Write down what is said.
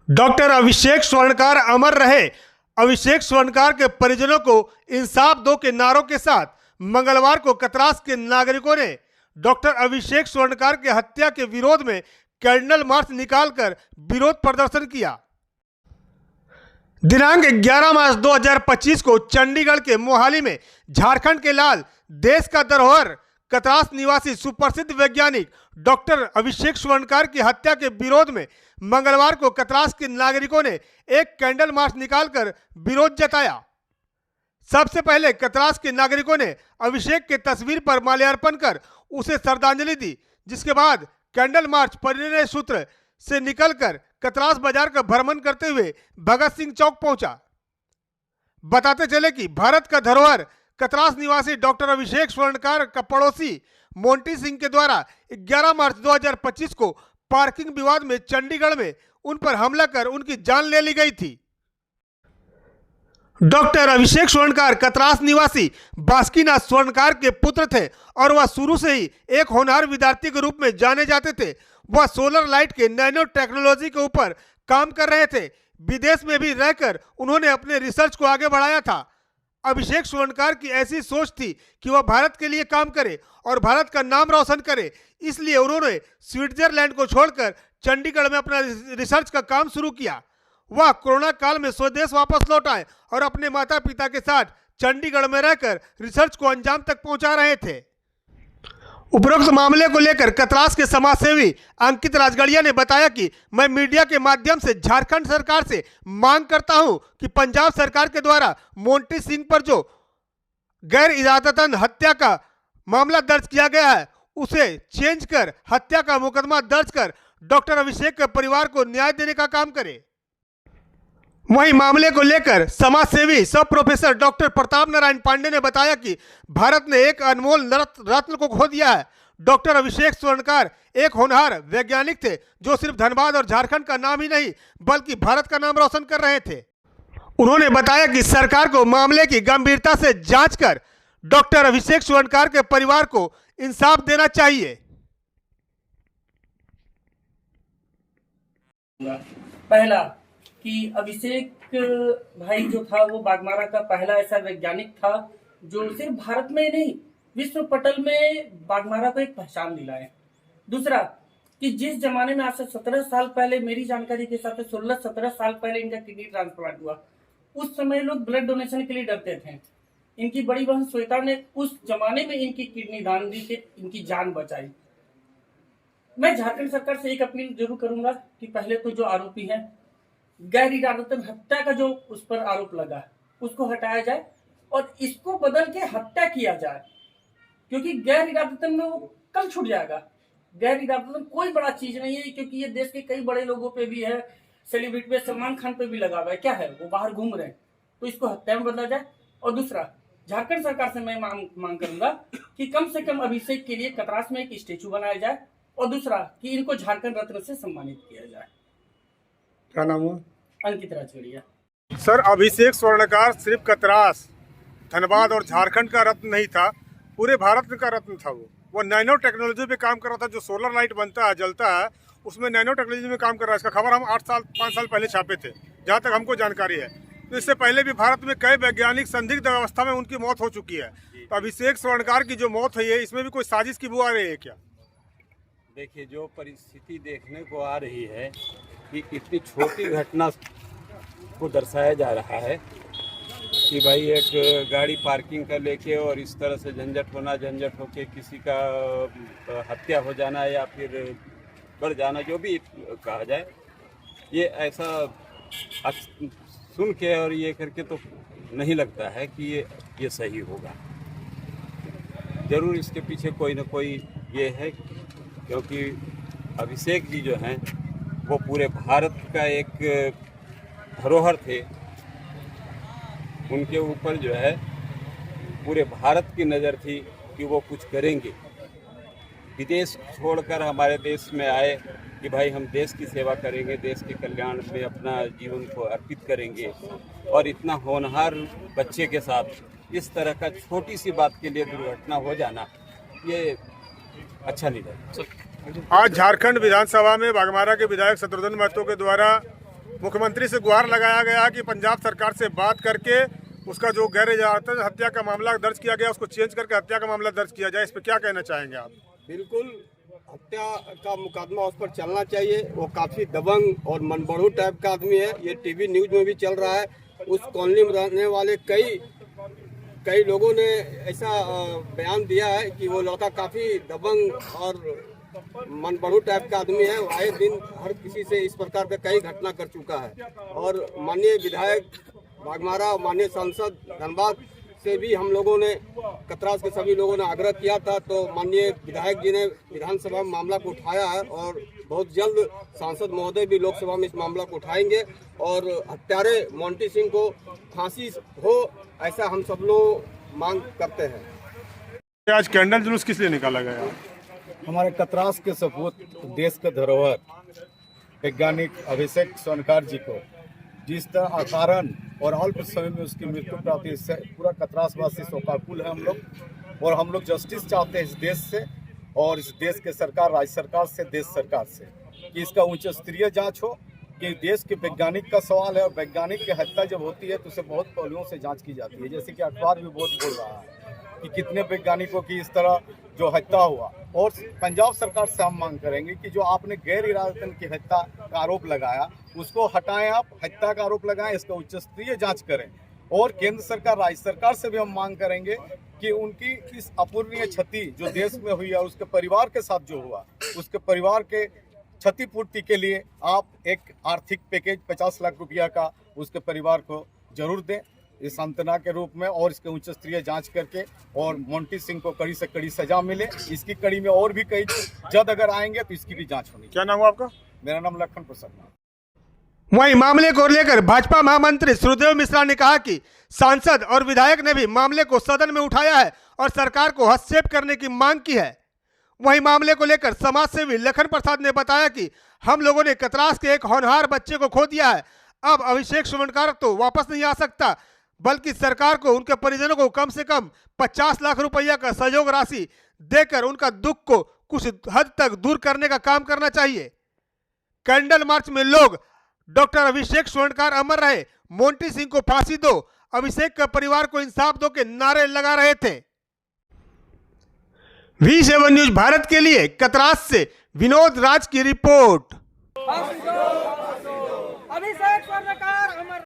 Doctor अभिषेक स्वर्णकार अमर रहे। अभिषेक स्वर्णकार के परिजनों को इंसाफ दो के नारों के साथ मंगलवार को कतरास के नागरिकों ने डॉक्टर अभिषेक स्वर्णकार के हत्या के विरोध में कैंडल मार्च निकालकर विरोध प्रदर्शन किया। दिनांक 11 मार्च 2025 को चंडीगढ़ के मोहाली में झारखंड के लाल, देश का धरोहर, कतरास निवासी सुप्रसिद्ध वैज्ञानिक डॉक्टर अभिषेक स्वर्णकार की हत्या के विरोध में मंगलवार को कतरास के नागरिकों ने एक कैंडल मार्च निकालकर विरोध जताया। सबसे पहले कतरास के नागरिकों ने अभिषेक के तस्वीर पर माल्यार्पण कर उसे श्रद्धांजलि दी, जिसके बाद कैंडल मार्च परिणय सूत्र से निकलकर कतरास बाजार का भ्रमण करते हुए भगत सिंह चौक पहुंचा। बताते चले कि भारत का धरोहर कतरास निवासी डॉक्टर अभिषेक स्वर्णकार का पड़ोसी मोंटी सिंह के द्वारा 11 मार्च 2025 को पार्किंग विवाद में चंडीगढ़ में उन पर हमला कर उनकी जान ले ली गई थी। डॉक्टर अभिषेक स्वर्णकार कतरास निवासी बासुकीनाथ स्वर्णकार के पुत्र थे और वह शुरू से ही एक होनहार विद्यार्थी के रूप में जाने जाते थे। वह सोलर लाइट के नैनो टेक्नोलॉजी के ऊपर काम कर रहे थे। विदेश में भी रहकर उन्होंने अपने रिसर्च को आगे बढ़ाया था। अभिषेक स्वर्णकार की ऐसी सोच थी कि वह भारत के लिए काम करे और भारत का नाम रोशन करे, इसलिए उन्होंने स्विट्जरलैंड को छोड़कर चंडीगढ़ में अपना रिसर्च का काम शुरू किया। वह कोरोना काल में स्वदेश वापस लौट आए और अपने माता पिता के साथ चंडीगढ़ में रहकर रिसर्च को अंजाम तक पहुंचा रहे थे। उपरोक्त मामले को लेकर कतरास के समाजसेवी अंकित राजगढ़िया ने बताया कि मैं मीडिया के माध्यम से झारखंड सरकार से मांग करता हूं कि पंजाब सरकार के द्वारा मोंटी सिंह पर जो गैर इरादतन हत्या का मामला दर्ज किया गया है उसे चेंज कर हत्या का मुकदमा दर्ज कर डॉक्टर अभिषेक के परिवार को न्याय देने का काम करे। वहीं मामले को लेकर समाजसेवी सब प्रोफेसर डॉक्टर प्रताप नारायण पांडे ने बताया कि भारत ने एक अनमोल रत्न को खो दिया है। डॉक्टर अभिषेक स्वर्णकार एक होनहार वैज्ञानिक थे जो सिर्फ धनबाद और झारखंड का नाम ही नहीं बल्कि भारत का नाम रोशन कर रहे थे। उन्होंने बताया कि सरकार को मामले की गंभीरता से जांच कर डॉक्टर अभिषेक स्वर्णकार के परिवार को इंसाफ देना चाहिए। पहला कि अभिषेक भाई जो था वो बाघमारा का पहला ऐसा वैज्ञानिक था जो सिर्फ भारत में ही नहीं विश्व पटल में बाघमारा को एक पहचान दिलाए। दूसरा कि जिस जमाने में आज से 17 साल पहले, मेरी जानकारी के हिसाब से 16-17 साल पहले इनका किडनी ट्रांसप्लांट हुआ, उस समय लोग ब्लड डोनेशन के लिए डरते थे। इनकी बड़ी बहन श्वेता ने उस जमाने में इनकी किडनी दान दी थी, इनकी जान बचाई। मैं झारखंड सरकार से एक अपील जरूर करूंगा कि पहले तो जो आरोपी है गैर इरादतन हत्या का जो उस पर आरोप लगा उसको हटाया जाए और इसको बदल के हत्या किया जाए, क्योंकि गैर इरादतन में वो कल छूट जाएगा। गैर इरादतन कोई बड़ा चीज नहीं है, क्योंकि ये देश के कई बड़े लोगों पे भी है, सेलिब्रिटी पे, सलमान खान पे भी लगा हुआ है। क्या है, वो बाहर घूम रहे हैं, तो इसको हत्या में बदला जाए। और दूसरा, झारखंड सरकार से मैं मांग करूंगा कि कम से कम अभिषेक के लिए कतरास में एक स्टेचू बनाया जाए और दूसरा कि इनको झारखंड रत्न से सम्मानित किया जाए। क्या नाम हुआ? अंकित राजगढ़िया। सर, अभिषेक स्वर्णकार सिर्फ कतरास, धनबाद और झारखंड का रत्न नहीं था, पूरे भारत का रत्न था। वो नैनो टेक्नोलॉजी पे काम कर रहा था। जो सोलर लाइट बनता है, जलता है, उसमें नैनो टेक्नोलॉजी में काम कर रहा है। इसका खबर हम 5 साल पहले छापे थे, जहाँ तक हमको जानकारी है। तो इससे पहले भी भारत में कई वैज्ञानिक संदिग्ध अवस्था में उनकी मौत हो चुकी है। तो अभिषेक स्वर्णकार की जो मौत है, इसमें भी कोई साजिश की बू आ रही है क्या? देखिए, जो परिस्थिति देखने को आ रही है कि इतनी छोटी घटना को दर्शाया जा रहा है कि भाई एक गाड़ी पार्किंग कर लेके और इस तरह से झंझट होके किसी का हत्या हो जाना या फिर बढ़ जाना, जो भी कहा जाए, ये ऐसा सुन के और ये करके तो नहीं लगता है कि ये सही होगा। ज़रूर इसके पीछे कोई ना कोई ये है, क्योंकि अभिषेक जी जो हैं वो पूरे भारत का एक धरोहर थे। उनके ऊपर जो है पूरे भारत की नज़र थी कि वो कुछ करेंगे। विदेश छोड़कर हमारे देश में आए कि भाई हम देश की सेवा करेंगे, देश के कल्याण में अपना जीवन को अर्पित करेंगे, और इतना होनहार बच्चे के साथ इस तरह का छोटी सी बात के लिए दुर्घटना हो जाना, ये अच्छा नहीं लगता। आज झारखंड विधानसभा में बाघमारा के विधायक शत्रुघ्न महतो के द्वारा मुख्यमंत्री से गुहार लगाया गया कि पंजाब सरकार से बात करके उसका जो गैर इजाजत हत्या का मामला दर्ज किया गया उसको चेंज करके हत्या का मामला दर्ज किया जाए। इस पर क्या कहना चाहेंगे आप? बिल्कुल हत्या का मुकदमा उस पर चलना चाहिए। वो काफ़ी दबंग और मनबड़ू टाइप का आदमी है। ये टीवी न्यूज़ में भी चल रहा है। उस कॉलोनी में रहने वाले कई लोगों ने ऐसा बयान दिया है कि वो लड़का काफ़ी दबंग और मनबड़ू टाइप का आदमी है। आए दिन हर किसी से इस प्रकार का कई घटना कर चुका है। और माननीय विधायक बाघमारा और माननीय सांसद धनबाद से भी हम लोगों ने कतरास के सभी लोगों ने आग्रह किया था, तो माननीय विधायक जी ने विधानसभा में मामला को उठाया है और बहुत जल्द सांसद महोदय भी लोकसभा में इस मामला को उठाएंगे और हत्यारे मोंटी सिंह को फांसी हो, ऐसा हम सब लोग मांग करते हैं। आज कैंडल जुलूस किस लिए निकाला गया? हमारे कतरास के सपूत देश के धरोहर वैज्ञानिक अभिषेक स्वर्णकार जी को जिस तरह अकारण और अल्प समय में उसकी मृत्यु प्राप्ति, इससे पूरा कतरासवासी शोकाकुल है हम लोग। और हम लोग जस्टिस चाहते हैं इस देश से और इस देश के सरकार, राज्य सरकार से, देश सरकार से, कि इसका उच्च स्तरीय जांच हो। कि देश के वैज्ञानिक का सवाल है और वैज्ञानिक की हत्या जब होती है तो उसे बहुत पहलुओं से जांच की जाती है। जैसे कि अखबार भी बहुत बोल रहा है कि कितने वैज्ञानिकों की इस तरह जो हत्या हुआ। और पंजाब सरकार से हम मांग करेंगे कि जो आपने गैर इरादतन की हत्या का आरोप लगाया उसको हटाएं, आप हत्या का आरोप लगाएं, इसका उच्च स्तरीय जांच करें। और केंद्र सरकार, राज्य सरकार से भी हम मांग करेंगे कि उनकी इस अपूरणीय क्षति जो देश में हुई है उसके परिवार के साथ जो हुआ, उसके परिवार के क्षतिपूर्ति के लिए आप एक आर्थिक पैकेज 50 लाख रुपया का उसके परिवार को जरूर दें इस सांत्वना के रूप में। और इसके उच्च स्तरीय जांच करके और मोंटी सिंह को कड़ी से कड़ी सजा मिले। इसकी कड़ी में और भी कई जज अगर आएंगे तो इसकी भी जांच होनी। क्या नाम हुआ आपका? मेरा नाम लखन प्रसन्न। वहीं मामले को लेकर भाजपा महामंत्री सुरदेव मिश्रा ने कहा कि सांसद और विधायक ने भी मामले को सदन में उठाया है और सरकार को हस्तक्षेप करने की मांग की है। वहीं मामले को लेकर समाज सेवी लखन प्रसाद ने बताया कि हम लोगों ने कतरास के एक होनहार बच्चे को खो दिया है। अब अभिषेक स्वर्णकार तो वापस नहीं आ सकता, बल्कि सरकार को उनके परिजनों को कम से कम 50 लाख रुपया का सहयोग राशि देकर उनका दुख को कुछ हद तक दूर करने का काम करना चाहिए। कैंडल मार्च में लोग डॉक्टर अभिषेक स्वर्णकार अमर रहे, मोंटी सिंह को फांसी दो, अभिषेक का परिवार को इंसाफ दो के नारे लगा रहे थे। V7 न्यूज भारत के लिए कतरास से विनोद राज की रिपोर्ट। अभिषेक स्वर्णकार